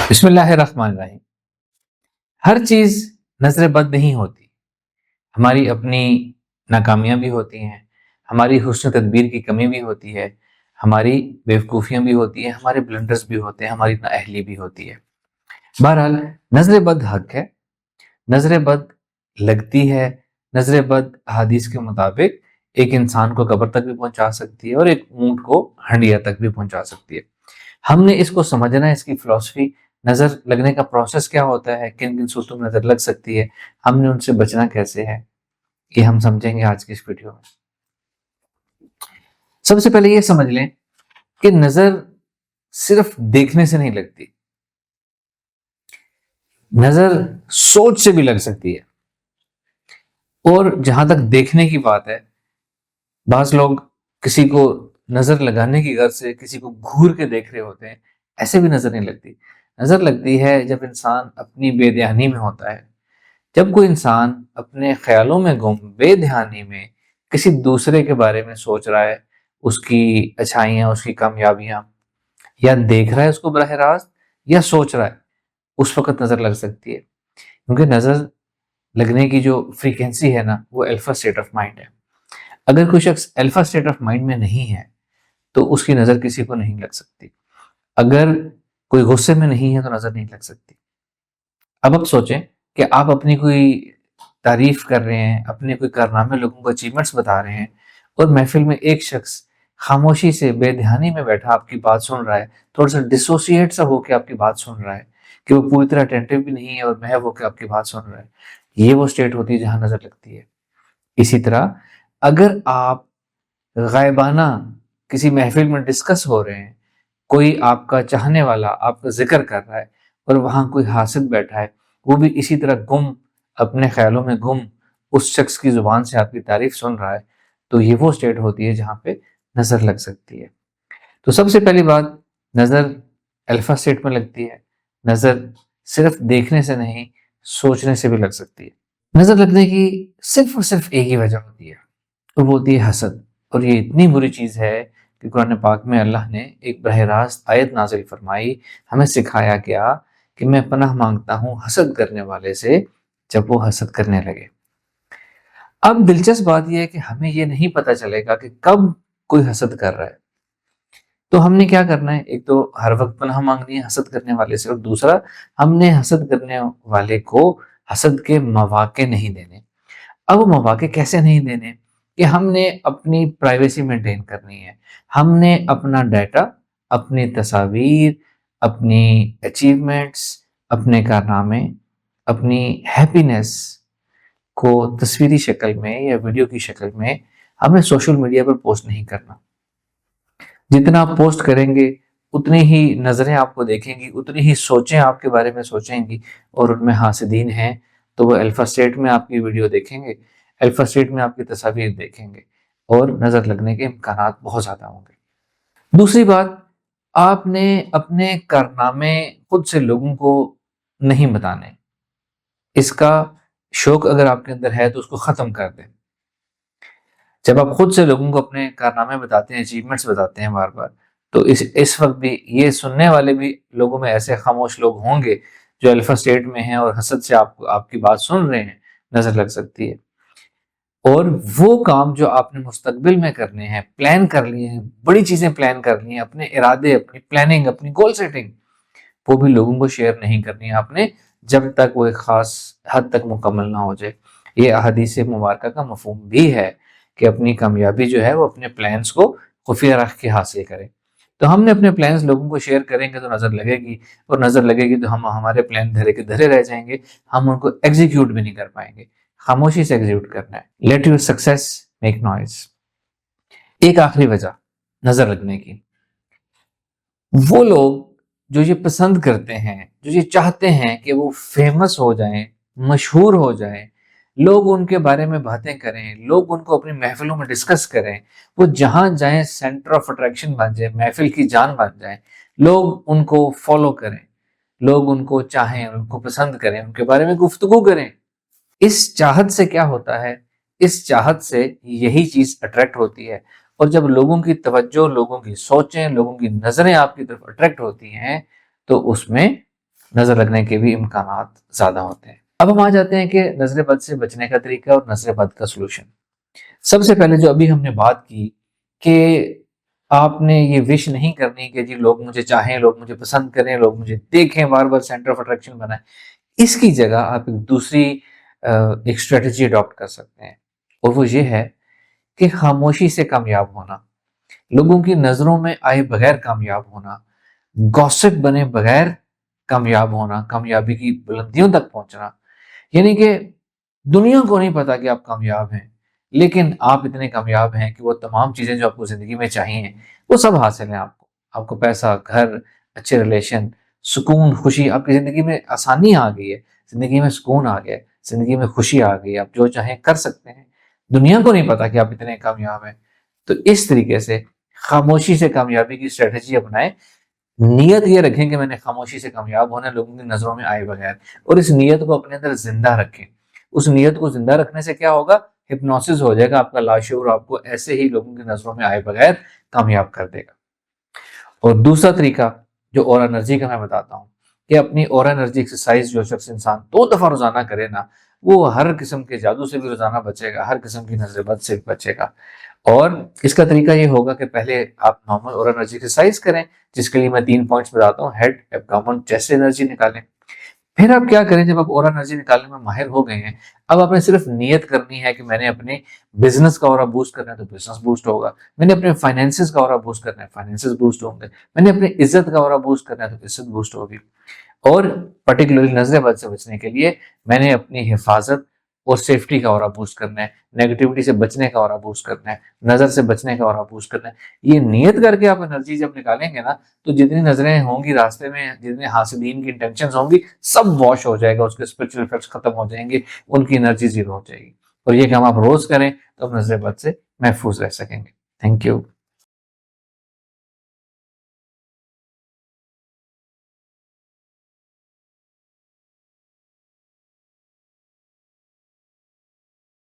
بسم اللہ الرحمن الرحیم۔ ہر چیز نظر بد نہیں ہوتی، ہماری اپنی ناکامیاں بھی ہوتی ہیں، ہماری حسن تدبیر کی کمی بھی ہوتی ہے، ہماری بیوقوفیاں بھی ہوتی ہیں، ہمارے بلنڈرز بھی ہوتے ہیں، ہماری نااہلی بھی ہوتی ہے۔ بہرحال نظر بد حق ہے، نظر بد لگتی ہے۔ نظر بد احادیث کے مطابق ایک انسان کو قبر تک بھی پہنچا سکتی ہے اور ایک اونٹ کو ہنڈیا تک بھی پہنچا سکتی ہے۔ ہم نے اس کو سمجھنا ہے، اس کی فلسفی، نظر لگنے کا پروسیس کیا ہوتا ہے، کن کن صورتوں میں نظر لگ سکتی ہے، ہم نے ان سے بچنا کیسے ہے، یہ ہم سمجھیں گے آج کی اس ویڈیو میں۔ سب سے پہلے یہ سمجھ لیں کہ نظر صرف دیکھنے سے نہیں لگتی، نظر سوچ سے بھی لگ سکتی ہے۔ اور جہاں تک دیکھنے کی بات ہے، بعض لوگ کسی کو نظر لگانے کی غرض سے کسی کو گھور کے دیکھ رہے ہوتے ہیں، ایسے بھی نظر نہیں لگتی۔ نظر لگتی ہے جب انسان اپنی بے دھیانی میں ہوتا ہے، جب کوئی انسان اپنے خیالوں میں گم بے دھیانی میں کسی دوسرے کے بارے میں سوچ رہا ہے، اس کی اچھائیاں، اس کی کامیابیاں، یا دیکھ رہا ہے اس کو براہ راست، یا سوچ رہا ہے، اس وقت نظر لگ سکتی ہے۔ کیونکہ نظر لگنے کی جو فریکوینسی ہے نا، وہ الفا اسٹیٹ آف مائنڈ ہے۔ اگر کوئی شخص الفا اسٹیٹ آف مائنڈ میں نہیں ہے تو اس کی نظر کسی کو نہیں لگ سکتی۔ اگر کوئی غصے میں نہیں ہے تو نظر نہیں لگ سکتی۔ اب آپ سوچیں کہ آپ اپنی کوئی تعریف کر رہے ہیں، اپنے کوئی کارنامے، لوگوں کو اچیومنٹس بتا رہے ہیں، اور محفل میں ایک شخص خاموشی سے بے دھیانی میں بیٹھا آپ کی بات سن رہا ہے، تھوڑا سا ڈسوسیٹ سا ہو کے آپ کی بات سن رہا ہے، کہ وہ پوری طرح اٹینٹیو بھی نہیں ہے اور محو ہو کے آپ کی بات سن رہا ہے، یہ وہ اسٹیٹ ہوتی ہے جہاں نظر لگتی ہے۔ اسی طرح اگر آپ غائبانہ کسی محفل میں ڈسکس ہو رہے ہیں، کوئی آپ کا چاہنے والا آپ کا ذکر کر رہا ہے اور وہاں کوئی حاسد بیٹھا ہے، وہ بھی اسی طرح گم، اپنے خیالوں میں گم، اس شخص کی زبان سے آپ کی تعریف سن رہا ہے، تو یہ وہ اسٹیٹ ہوتی ہے جہاں پہ نظر لگ سکتی ہے۔ تو سب سے پہلی بات، نظر الفا اسٹیٹ میں لگتی ہے۔ نظر صرف دیکھنے سے نہیں، سوچنے سے بھی لگ سکتی ہے۔ نظر لگنے کی صرف اور صرف ایک ہی وجہ ہوتی ہے، وہ ہوتی ہے حسد۔ اور یہ اتنی بری چیز ہے کہ قرآن پاک میں اللہ نے ایک براہ راست آیت نازل فرمائی، ہمیں سکھایا گیا کہ میں پناہ مانگتا ہوں حسد کرنے والے سے جب وہ حسد کرنے لگے۔ اب دلچسپ بات یہ ہے کہ ہمیں یہ نہیں پتہ چلے گا کہ کب کوئی حسد کر رہا ہے، تو ہم نے کیا کرنا ہے؟ ایک تو ہر وقت پناہ مانگنی ہے حسد کرنے والے سے، اور دوسرا ہم نے حسد کرنے والے کو حسد کے مواقع نہیں دینے۔ اب وہ مواقع کیسے نہیں دینے؟ کہ ہم نے اپنی پرائیویسی مینٹین کرنی ہے، ہم نے اپنا ڈیٹا، اپنی تصاویر، اپنی اچیومنٹس، اپنے کارنامے، اپنی ہیپینس کو تصویری شکل میں یا ویڈیو کی شکل میں ہم نے سوشل میڈیا پر پوسٹ نہیں کرنا۔ جتنا آپ پوسٹ کریں گے اتنی ہی نظریں آپ کو دیکھیں گی، اتنی ہی سوچیں آپ کے بارے میں سوچیں گی، اور ان میں حاسدین ہیں تو وہ الفا اسٹیٹ میں آپ کی ویڈیو دیکھیں گے، الفا اسٹیٹ میں آپ کی تصاویر دیکھیں گے، اور نظر لگنے کے امکانات بہت زیادہ ہوں گے۔ دوسری بات، آپ نے اپنے کارنامے خود سے لوگوں کو نہیں بتانے۔ اس کا شوق اگر آپ کے اندر ہے تو اس کو ختم کر دیں۔ جب آپ خود سے لوگوں کو اپنے کارنامے بتاتے ہیں، اچیومنٹس بتاتے ہیں بار بار، تو اس وقت بھی یہ سننے والے بھی لوگوں میں ایسے خاموش لوگ ہوں گے جو الفا اسٹیٹ میں ہیں اور حسد سے آپ کی بات سن رہے ہیں، نظر لگ سکتی ہے۔ اور وہ کام جو آپ نے مستقبل میں کرنے ہیں، پلان کر لیے ہیں، بڑی چیزیں پلان کر لی ہیں، اپنے ارادے، اپنی پلاننگ، اپنی گول سیٹنگ، وہ بھی لوگوں کو شیئر نہیں کرنی ہے آپ نے، جب تک وہ ایک خاص حد تک مکمل نہ ہو جائے۔ یہ احادیث مبارکہ کا مفہوم بھی ہے کہ اپنی کامیابی جو ہے وہ اپنے پلانز کو خفیہ رکھ کے حاصل کریں۔ تو ہم نے اپنے پلانز لوگوں کو شیئر کریں گے تو نظر لگے گی، اور نظر لگے گی تو ہمارے پلان دھرے کے دھرے رہ جائیں گے، ہم ان کو ایگزیکیوٹ بھی نہیں کر پائیں گے۔ خاموشی سے ایگزیکیوٹ کرنا ہے۔ Let your success make noise. ایک آخری وجہ نظر لگنے کی، وہ لوگ جو یہ پسند کرتے ہیں، جو یہ چاہتے ہیں کہ وہ فیمس ہو جائیں، مشہور ہو جائیں، لوگ ان کے بارے میں باتیں کریں، لوگ ان کو اپنی محفلوں میں ڈسکس کریں، وہ جہاں جائیں سینٹر آف اٹریکشن بن جائیں، محفل کی جان بن جائیں، لوگ ان کو فالو کریں، لوگ ان کو چاہیں، ان کو پسند کریں، ان کے بارے میں گفتگو کریں۔ اس چاہت سے کیا ہوتا ہے؟ اس چاہت سے یہی چیز اٹریکٹ ہوتی ہے، اور جب لوگوں کی توجہ، لوگوں کی سوچیں، لوگوں کی نظریں آپ کی طرف اٹریکٹ ہوتی ہیں تو اس میں نظر لگنے کے بھی امکانات زیادہ ہوتے ہیں۔ اب ہم آ جاتے ہیں کہ نظر بد سے بچنے کا طریقہ اور نظر بد کا سلوشن۔ سب سے پہلے جو ابھی ہم نے بات کی کہ آپ نے یہ وش نہیں کرنی کہ جی لوگ مجھے چاہیں، لوگ مجھے پسند کریں، لوگ مجھے دیکھیں، بار بار سینٹر آف اٹریکشن بنائیں۔ اس کی جگہ آپ ایک دوسری ایک اسٹریٹجی اڈاپٹ کر سکتے ہیں، اور وہ یہ ہے کہ خاموشی سے کامیاب ہونا، لوگوں کی نظروں میں آئے بغیر کامیاب ہونا، گوسپ بنے بغیر کامیاب ہونا، کامیابی کی بلندیوں تک پہنچنا۔ یعنی کہ دنیا کو نہیں پتا کہ آپ کامیاب ہیں، لیکن آپ اتنے کامیاب ہیں کہ وہ تمام چیزیں جو آپ کو زندگی میں چاہیے وہ سب حاصل ہیں آپ کو پیسہ، گھر، اچھے ریلیشن، سکون، خوشی، آپ کی زندگی میں آسانی آ گئی ہے، زندگی میں سکون آ گیا ہے، زندگی میں خوشی آ گئی ہے، آپ جو چاہیں کر سکتے ہیں۔ دنیا کو نہیں پتا کہ آپ اتنے کامیاب ہیں۔ تو اس طریقے سے خاموشی سے کامیابی کی اسٹریٹجی اپنائیں، نیت یہ رکھیں کہ میں نے خاموشی سے کامیاب ہونا ہے لوگوں کی نظروں میں آئے بغیر، اور اس نیت کو اپنے اندر زندہ رکھیں۔ اس نیت کو زندہ رکھنے سے کیا ہوگا؟ ہپنوسس ہو جائے گا، آپ کا لاشعور آپ کو ایسے ہی لوگوں کی نظروں میں آئے بغیر کامیاب کر دے گا۔ اور دوسرا طریقہ جو اورا انرجی کا میں بتاتا ہوں کہ اپنی اورا انرجی ایکسرسائز جو شخص انسان 2 دفعہ روزانہ کرے نا، وہ ہر قسم کے جادو سے بھی روزانہ بچے گا، ہر قسم کی نظر بد سے بھی بچے گا۔ اور اس کا طریقہ یہ ہوگا کہ پہلے آپ نارمل اورا انرجی ایکسرسائز کریں، جس کے لیے میں 3 پوائنٹس بتاتا ہوں۔ ہیڈ، ایبڈومن، چیسٹ انرجی نکالیں۔ پھر آپ کیا کریں، جب آپ اورا انرجی نکالنے میں ماہر ہو گئے ہیں، اب آپ نے صرف نیت کرنی ہے کہ میں نے اپنے بزنس کا اورا بوسٹ کرنا ہے تو بزنس بوسٹ ہوگا، میں نے اپنے فائنینسز کا اورا بوسٹ کرنا ہے، فائنینسز بوسٹ ہوں گے، میں نے اپنی عزت کا اورا بوسٹ کرنا ہے تو عزت بوسٹ ہوگی۔ اور پرٹیکولرلی نظر بد سے بچنے کے لیے میں نے اپنی حفاظت اور سیفٹی کا اورا بوسٹ کرنا ہے، نیگیٹیوٹی سے بچنے کا اورا بوسٹ کرنا ہے، نظر سے بچنے کا اورا بوسٹ کرنا ہے۔ یہ نیت کر کے آپ انرجی جب نکالیں گے نا، تو جتنی نظریں ہوں گی راستے میں، جتنے حاسدین کی انٹینشنز ہوں گی، سب واش ہو جائے گا، اس کے اسپرچل ایفیکٹس ختم ہو جائیں گے، ان کی انرجی زیرو ہو جائے گی۔ اور یہ کام آپ روز کریں تو آپ نظر بد سے محفوظ رہ سکیں گے۔ Thank you.